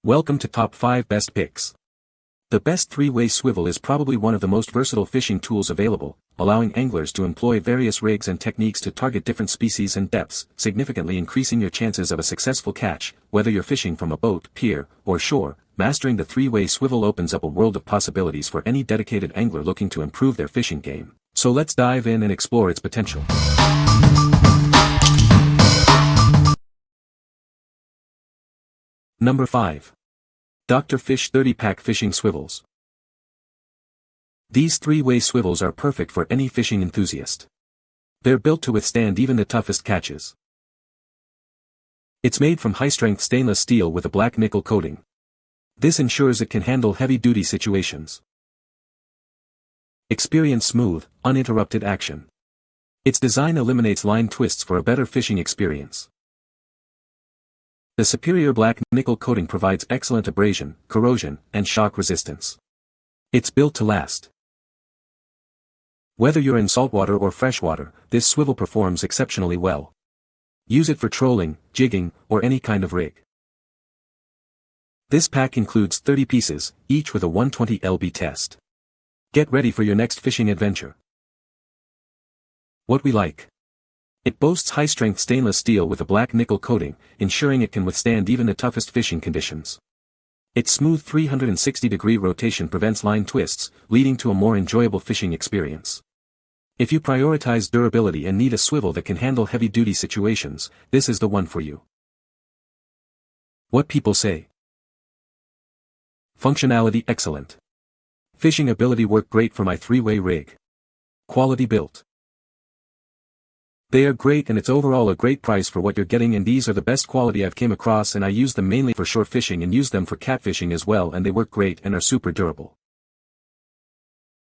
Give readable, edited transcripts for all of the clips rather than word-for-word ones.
Welcome to Top 5 Best Picks. The best three-way swivel is probably one of the most versatile fishing tools available, allowing anglers to employ various rigs and techniques to target different species and depths, significantly increasing your chances of a successful catch. Whether you're fishing from a boat, pier, or shore, mastering the three-way swivel opens up a world of possibilities for any dedicated angler looking to improve their fishing game. So let's dive in and explore its potential. Number 5. Dr.Fish 30-pack Fishing Swivels. These three-way swivels are perfect for any fishing enthusiast. They're built to withstand even the toughest catches. It's made from high-strength stainless steel with a black nickel coating. This ensures it can handle heavy-duty situations. Experience smooth, uninterrupted action. Its design eliminates line twists for a better fishing experience. The superior black nickel coating provides excellent abrasion, corrosion, and shock resistance. It's built to last. Whether you're in saltwater or freshwater, this swivel performs exceptionally well. Use it for trolling, jigging, or any kind of rig. This pack includes 30 pieces, each with a 120 lb test. Get ready for your next fishing adventure. What we like. It boasts high-strength stainless steel with a black nickel coating, ensuring it can withstand even the toughest fishing conditions. Its smooth 360-degree rotation prevents line twists, leading to a more enjoyable fishing experience. If you prioritize durability and need a swivel that can handle heavy-duty situations, this is the one for you. What people say. Functionality excellent. Fishing ability work great for my three-way rig. Quality built. They are great and it's overall a great price for what you're getting, and these are the best quality I've came across, and I use them mainly for shore fishing and use them for catfishing as well, and they work great and are super durable.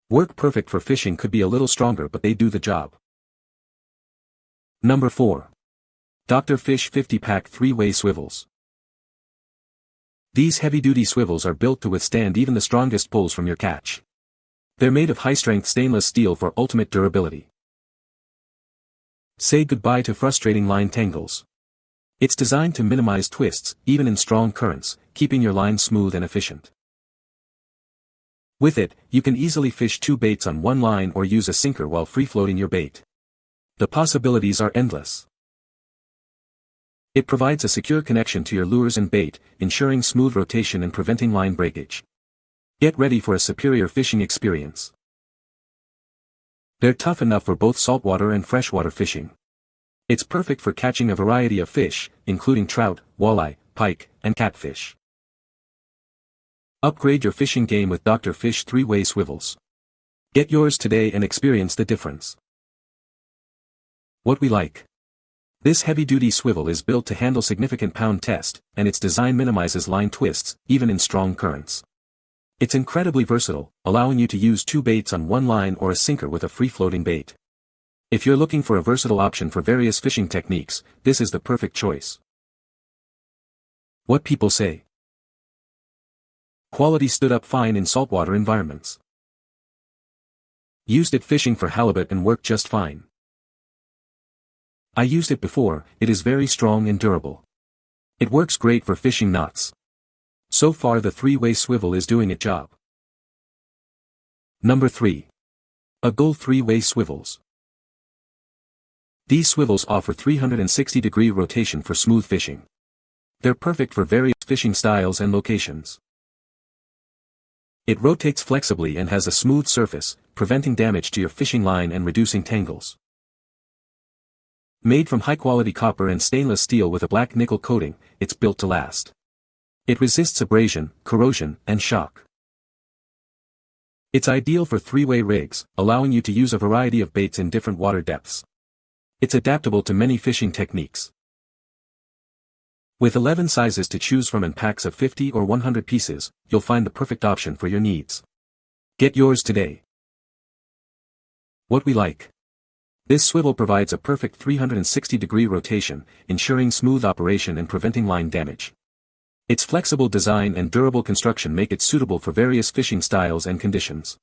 Work perfect for fishing could be a little stronger, but they do the job. Number 4. Dr.Fish 50-pack 3-way swivels. These heavy-duty swivels are built to withstand even the strongest pulls from your catch. They're made of high-strength stainless steel for ultimate durability. Say goodbye to frustrating line tangles. It's designed to minimize twists, even in strong currents, keeping your line smooth and efficient. With it, you can easily fish 2 baits on one line or use a sinker while free-floating your bait. The possibilities are endless. It provides a secure connection to your lures and bait, ensuring smooth rotation and preventing line breakage. Get ready for a superior fishing experience. They're tough enough for both saltwater and freshwater fishing. It's perfect for catching a variety of fish, including trout, walleye, pike, and catfish. Upgrade your fishing game with Dr.Fish 3-way swivels. Get yours today and experience the difference. What we like. This heavy-duty swivel is built to handle significant pound test, and its design minimizes line twists, even in strong currents. It's incredibly versatile, allowing you to use 2 baits on one line or a sinker with a free-floating bait. If you're looking for a versatile option for various fishing techniques, this is the perfect choice. What people say. Quality stood up fine in saltwater environments. Used it fishing for halibut and worked just fine. I used it before, it is very strong and durable. It works great for fishing knots. So far the 3-way swivel is doing its job. Number 3. AGOOL 3-way swivels. These swivels offer 360-degree rotation for smooth fishing. They're perfect for various fishing styles and locations. It rotates flexibly and has a smooth surface, preventing damage to your fishing line and reducing tangles. Made from high-quality copper and stainless steel with a black nickel coating, it's built to last. It resists abrasion, corrosion, and shock. It's ideal for 3-way rigs, allowing you to use a variety of baits in different water depths. It's adaptable to many fishing techniques. With 11 sizes to choose from and packs of 50 or 100 pieces, you'll find the perfect option for your needs. Get yours today. What we like. This swivel provides a perfect 360-degree rotation, ensuring smooth operation and preventing line damage. Its flexible design and durable construction make it suitable for various fishing styles and conditions.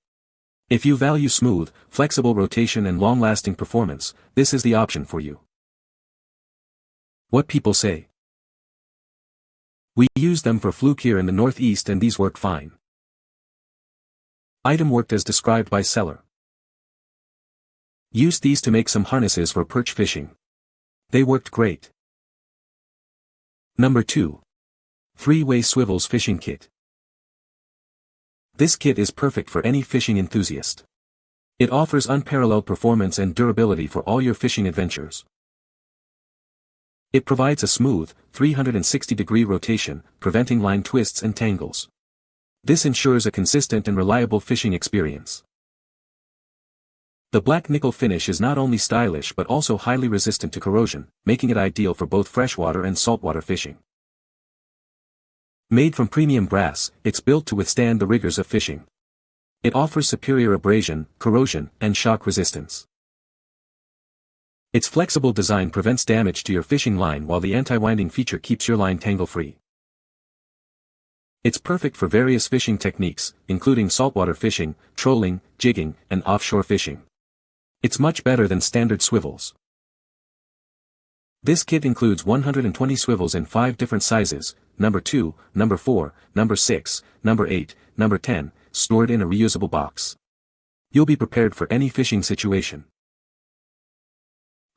If you value smooth, flexible rotation and long-lasting performance, this is the option for you. What people say. We use them for fluke here in the Northeast and these work fine. Item worked as described by seller. Used these to make some harnesses for perch fishing. They worked great. Number 2. Free Way Swivels Fishing Kit. This kit is perfect for any fishing enthusiast. It offers unparalleled performance and durability for all your fishing adventures. It provides a smooth, 360-degree rotation, preventing line twists and tangles. This ensures a consistent and reliable fishing experience. The black nickel finish is not only stylish but also highly resistant to corrosion, making it ideal for both freshwater and saltwater fishing. Made from premium brass, it's built to withstand the rigors of fishing. It offers superior abrasion, corrosion, and shock resistance. Its flexible design prevents damage to your fishing line while the anti-winding feature keeps your line tangle-free. It's perfect for various fishing techniques, including saltwater fishing, trolling, jigging, and offshore fishing. It's much better than standard swivels. This kit includes 120 swivels in 5 different sizes, number 2, number 4, number 6, number 8, number 10, stored in a reusable box. You'll be prepared for any fishing situation.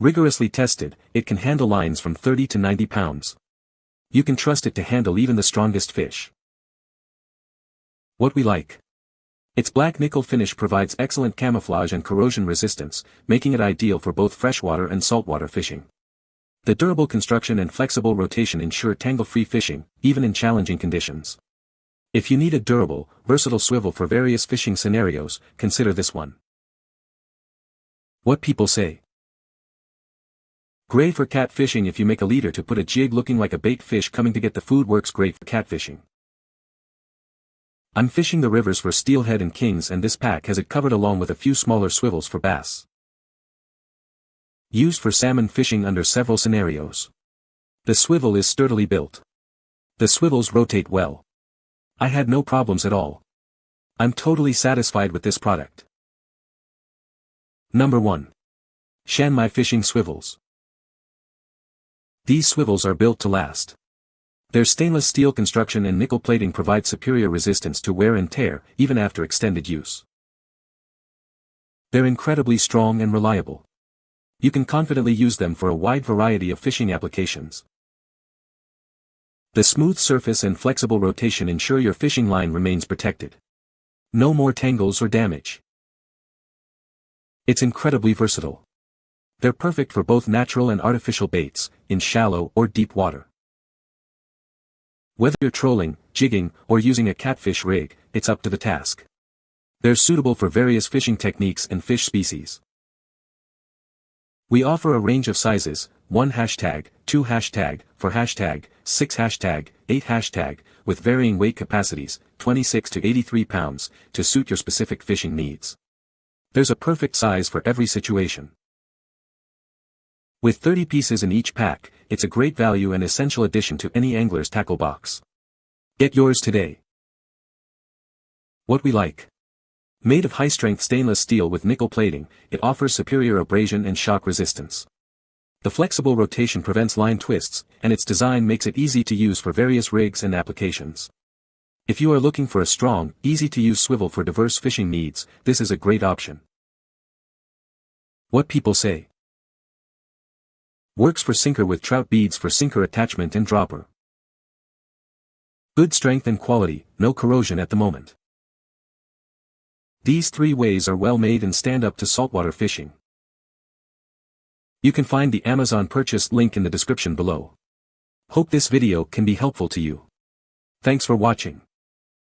Rigorously tested, it can handle lines from 30 to 90 pounds. You can trust it to handle even the strongest fish. What we like. Its black nickel finish provides excellent camouflage and corrosion resistance, making it ideal for both freshwater and saltwater fishing. The durable construction and flexible rotation ensure tangle-free fishing, even in challenging conditions. If you need a durable, versatile swivel for various fishing scenarios, consider this one. What people say. Great for catfishing. If you make a leader to put a jig looking like a bait fish coming to get the food, works great for catfishing. I'm fishing the rivers for steelhead and kings and this pack has it covered along with a few smaller swivels for bass. Used for salmon fishing under several scenarios. The swivel is sturdily built. The swivels rotate well. I had no problems at all. I'm totally satisfied with this product. Number 1. JSHANMEI Fishing Swivels. These swivels are built to last. Their stainless steel construction and nickel plating provide superior resistance to wear and tear, even after extended use. They're incredibly strong and reliable. You can confidently use them for a wide variety of fishing applications. The smooth surface and flexible rotation ensure your fishing line remains protected. No more tangles or damage. It's incredibly versatile. They're perfect for both natural and artificial baits, in shallow or deep water. Whether you're trolling, jigging, or using a catfish rig, it's up to the task. They're suitable for various fishing techniques and fish species. We offer a range of sizes, 1 hashtag, 2 hashtag, 4 hashtag, 6 hashtag, 8 hashtag, with varying weight capacities, 26 to 83 pounds, to suit your specific fishing needs. There's a perfect size for every situation. With 30 pieces in each pack, it's a great value and essential addition to any angler's tackle box. Get yours today. What we like. Made of high-strength stainless steel with nickel plating, it offers superior abrasion and shock resistance. The flexible rotation prevents line twists, and its design makes it easy to use for various rigs and applications. If you are looking for a strong, easy-to-use swivel for diverse fishing needs, this is a great option. What people say. Works for sinker with trout beads for sinker attachment and dropper. Good strength and quality, no corrosion at the moment. These 3 ways are well made and stand up to saltwater fishing. You can find the Amazon purchase link in the description below. Hope this video can be helpful to you. Thanks for watching.